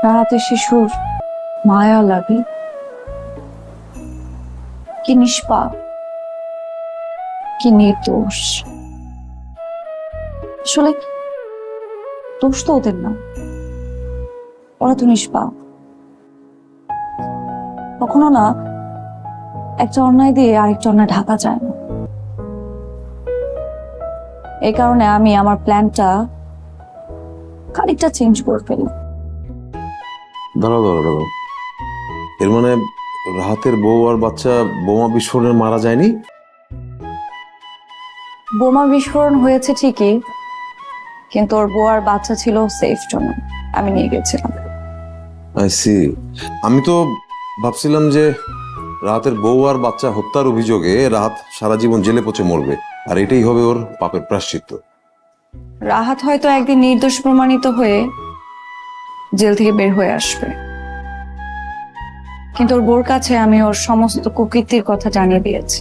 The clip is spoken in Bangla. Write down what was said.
রাহাতের শিশুর মায়া লাগে, কি নিষ্পাপ, কি নির্দোষ। আসলে দোষ তো ওদের না, ওরা তো নিষ্পাপ। কখনো না একটা অন্যায় দিয়ে আরেকটা অন্যায় ঢাকা যায় না। এই কারণে আমি আমার প্ল্যানটা খানিকটা চেঞ্জ করে ফেলি। দাঁড়াও দাঁড়াও দাঁড়াও, এর মানে রাহাতের বউ আর বাচ্চা বোমা বিস্ফোরণে মারা যায়নি? বোমা বিস্ফোরণ হয়েছে ঠিকই, কিন্তু ওর বউ আর বাচ্চা ছিল সেফ জোনে, আমি নিয়ে গেছিলাম। I see. আমি তো ভাবছিলাম যে রাহাতের বউ আর বাচ্চা হত্যার অভিযোগে রাহাত সারা জীবন জেলে পচে মরবে, আর এটাই হবে ওর পাপের প্রায়শ্চিত্ত। রাহাত হয়তো একদিন নির্দোষ প্রমাণিত হয়ে জেল থেকে বের হয়ে আসবে, কিন্তু ওর বউর কাছে আমি ওর সমস্ত কুকীর্তির কথা জানিয়ে দিয়েছি।